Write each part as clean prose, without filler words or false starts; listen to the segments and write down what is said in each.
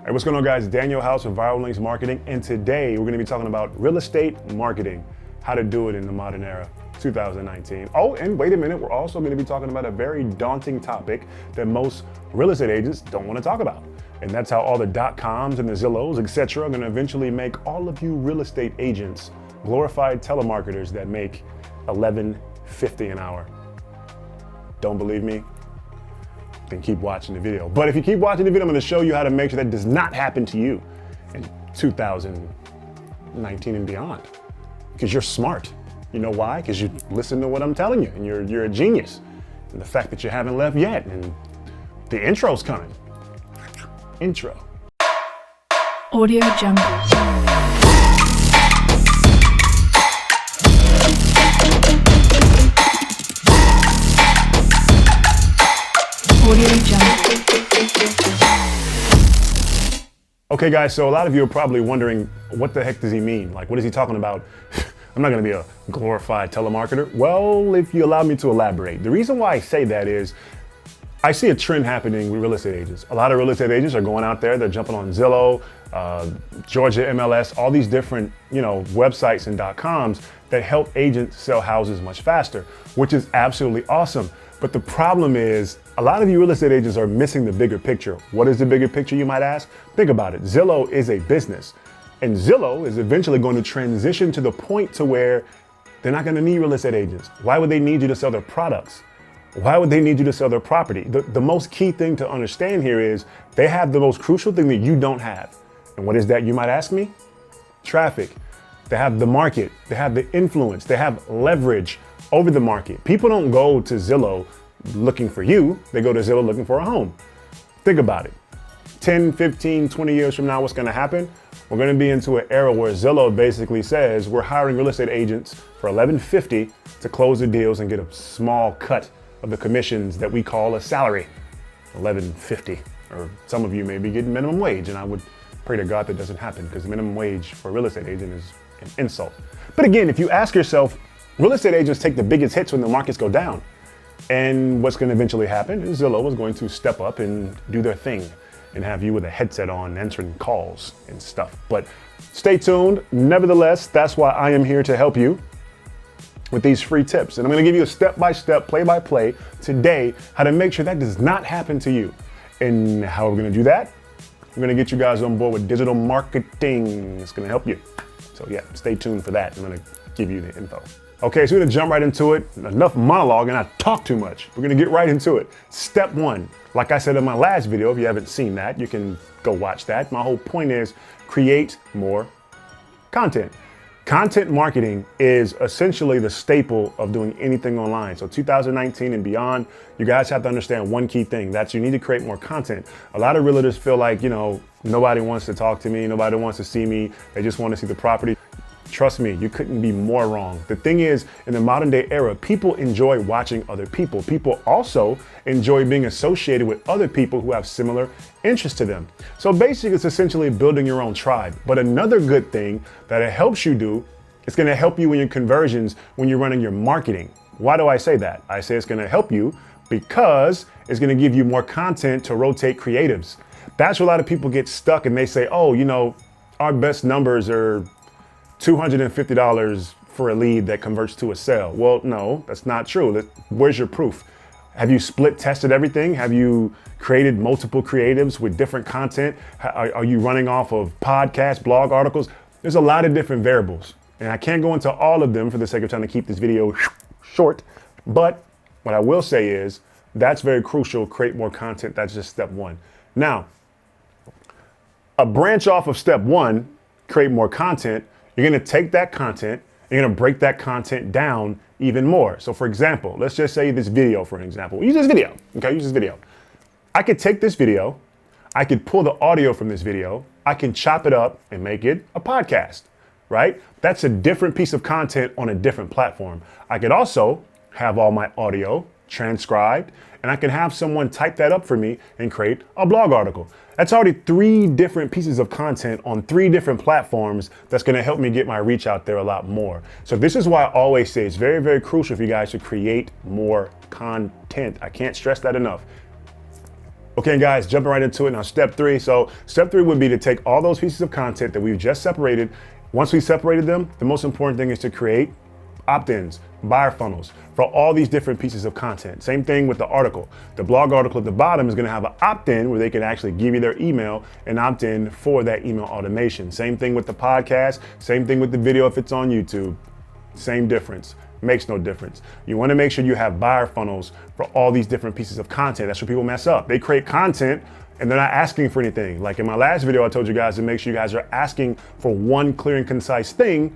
Hey, what's going on, guys? Daniel House of Viral Links Marketing, and today we're going to be talking about real estate marketing, how to do it in the modern era, 2019. Oh, and wait a minute, we're also going to be talking about a very daunting topic that most real estate agents don't want to talk about. And that's how all the .coms and the Zillows, etc., are going to eventually make all of you real estate agents glorified telemarketers that make $11.50 an hour. Don't believe me? Then keep watching the video. But if you keep watching the video, I'm going to show you how to make sure that does not happen to you in 2019 and beyond. Because you're smart. You know why? Because you listen to what I'm telling you, and you're a genius. And the fact that you haven't left yet, and the intro's coming. Intro. Audio Jungle. Audio Jungle. Okay, guys, so a lot of you are probably wondering, what the heck does he mean? Like, what is he talking about? I'm not gonna be a glorified telemarketer. Well, if you allow me to elaborate. The reason why I say that is, I see a trend happening with real estate agents. A lot of real estate agents are going out there, they're jumping on Zillow, Georgia MLS, all these different, websites and .coms that help agents sell houses much faster, which is absolutely awesome. But the problem is, a lot of you real estate agents are missing the bigger picture. What is the bigger picture, you might ask? Think about it. Zillow is a business, and Zillow is eventually going to transition to the point to where they're not going to need real estate agents. Why would they need you to sell their products? Why would they need you to sell their property? The most key thing to understand here is they have the most crucial thing that you don't have. And what is that, you might ask me? Traffic. They have the market. They have the influence. They have leverage over the market. People don't go to Zillow looking for you. They go to Zillow looking for a home. Think about it. 10, 15, 20 years from now, what's going to happen? We're going to be into an era where Zillow basically says we're hiring real estate agents for $11.50 to close the deals and get a small cut of the commissions that we call a salary. $11.50. Or some of you may be getting minimum wage, and I would pray to God that doesn't happen, because the minimum wage for a real estate agent is an insult. But again, if you ask yourself, real estate agents take the biggest hits when the markets go down. And what's going to eventually happen is Zillow is going to step up and do their thing and have you with a headset on answering calls and stuff. But stay tuned. Nevertheless, that's why I am here to help you with these free tips. And I'm going to give you a step-by-step, play-by-play today, how to make sure that does not happen to you. And how we're going to do that? We're going to get you guys on board with digital marketing. It's going to help you. So yeah, stay tuned for that. I'm going to give you the info. Okay, so we're gonna jump right into it. Enough monologue and I talk too much. We're gonna get right into it. Step one, like I said in my last video, if you haven't seen that, you can go watch that. My whole point is create more content. Content marketing is essentially the staple of doing anything online. So 2019 and beyond, you guys have to understand one key thing. That's you need to create more content. A lot of realtors feel like, nobody wants to talk to me, nobody wants to see me. They just want to see the property. Trust me, you couldn't be more wrong. The thing is, in the modern day era, people enjoy watching other people. People also enjoy being associated with other people who have similar interests to them. So basically, it's essentially building your own tribe. But another good thing that it helps you do, it's gonna help you in your conversions when you're running your marketing. Why do I say that? I say it's gonna help you because it's gonna give you more content to rotate creatives. That's where a lot of people get stuck and they say, oh, our best numbers are $250 for a lead that converts to a sale. Well, no, that's not true. Where's your proof? Have you split tested everything? Have you created multiple creatives with different content? Are you running off of podcasts, blog articles? There's a lot of different variables, and I can't go into all of them for the sake of trying to keep this video short. But what I will say is that's very crucial. Create more content. That's just step one. Now, a branch off of step one, create more content. You're going to take that content, you're going to break that content down even more. So for example, let's just say this video, for an example. Use this video. Okay, use this video. I could take this video, I could pull the audio from this video, I can chop it up and make it a podcast, right? That's a different piece of content on a different platform. I could also have all my audio transcribed, and I can have someone type that up for me and create a blog article. That's already 3 different pieces of content on 3 different platforms that's gonna help me get my reach out there a lot more. So this is why I always say it's very, very crucial for you guys to create more content. I can't stress that enough. Okay, guys, jumping right into it now. Step 3. So step 3 would be to take all those pieces of content that we've just separated. Once we separated them, the most important thing is to create opt-ins, buyer funnels for all these different pieces of content. Same thing with the article. The blog article at the bottom is going to have an opt-in where they can actually give you their email and opt in for that email automation. Same thing with the podcast. Same thing with the video if it's on YouTube. Same difference. Makes no difference. You want to make sure you have buyer funnels for all these different pieces of content. That's where people mess up. They create content and they're not asking for anything. Like in my last video, I told you guys to make sure you guys are asking for one clear and concise thing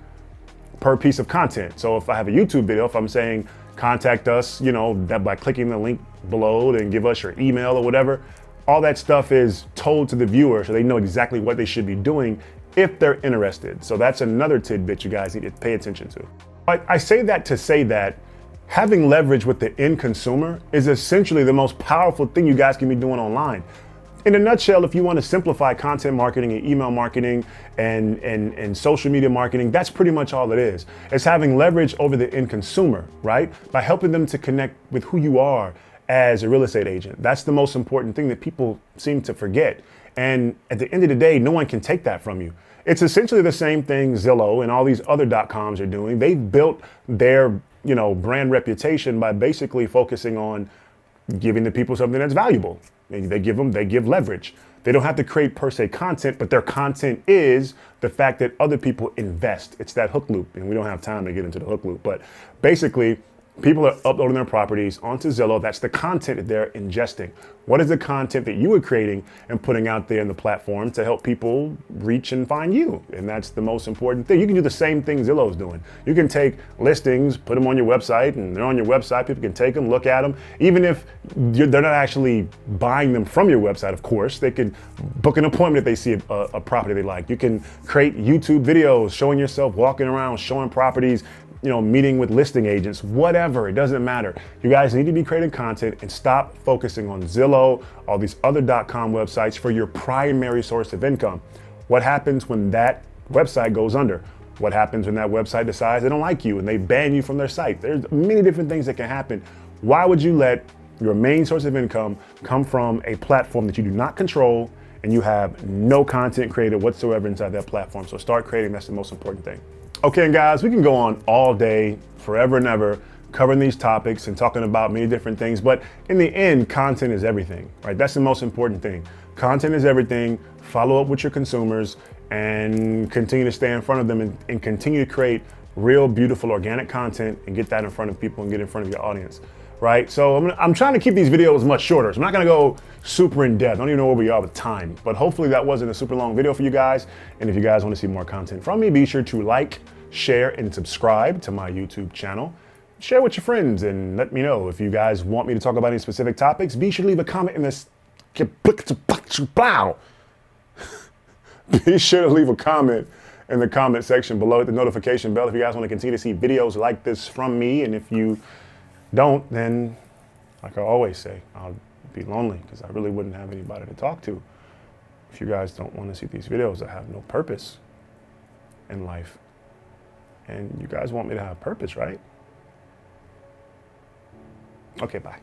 per piece of content. So if I have a YouTube video, if I'm saying contact us, that by clicking the link below and give us your email or whatever, all that stuff is told to the viewer so they know exactly what they should be doing if they're interested. So that's another tidbit you guys need to pay attention to. I say that to say that having leverage with the end consumer is essentially the most powerful thing you guys can be doing online. In a nutshell, if you want to simplify content marketing and email marketing and social media marketing, that's pretty much all it is. It's having leverage over the end consumer, right? By helping them to connect with who you are as a real estate agent. That's the most important thing that people seem to forget. And at the end of the day, no one can take that from you. It's essentially the same thing Zillow and all these other .coms are doing. They've built their, brand reputation by basically focusing on giving the people something that's valuable. They give leverage. They don't have to create per se content, but their content is the fact that other people invest. It's that hook loop, and we don't have time to get into the hook loop, but basically people are uploading their properties onto Zillow. That's the content that they're ingesting. What is the content that you are creating and putting out there in the platform to help people reach and find you? And that's the most important thing. You can do the same thing Zillow's doing. You can take listings, put them on your website, and they're on your website. People can take them, look at them. Even if they're not actually buying them from your website, of course, they could book an appointment if they see a property they like. You can create YouTube videos showing yourself walking around, showing properties, meeting with listing agents, whatever, it doesn't matter. You guys need to be creating content and stop focusing on Zillow, all these other .com websites for your primary source of income. What happens when that website goes under? What happens when that website decides they don't like you and they ban you from their site? There's many different things that can happen. Why would you let your main source of income come from a platform that you do not control and you have no content created whatsoever inside that platform? So start creating. That's the most important thing. Okay, and guys, we can go on all day, forever and ever, covering these topics and talking about many different things. But in the end, content is everything, right? That's the most important thing. Content is everything. Follow up with your consumers and continue to stay in front of them and continue to create real, beautiful, organic content and get that in front of people and get in front of your audience, right? So I'm trying to keep these videos much shorter. So I'm not going to go super in depth. I don't even know where we are with time, but hopefully that wasn't a super long video for you guys. And if you guys want to see more content from me, be sure to like, share, and subscribe to my YouTube channel. Share with your friends and let me know if you guys want me to talk about any specific topics. Be sure to leave a comment in this. Be sure to leave a comment in the comment section below. Hit the notification bell if you guys want to continue to see videos like this from me. And if you don't, then like I always say, I'll be lonely because I really wouldn't have anybody to talk to. If you guys don't want to see these videos that have no purpose in life, and you guys want me to have purpose, right? Okay, bye.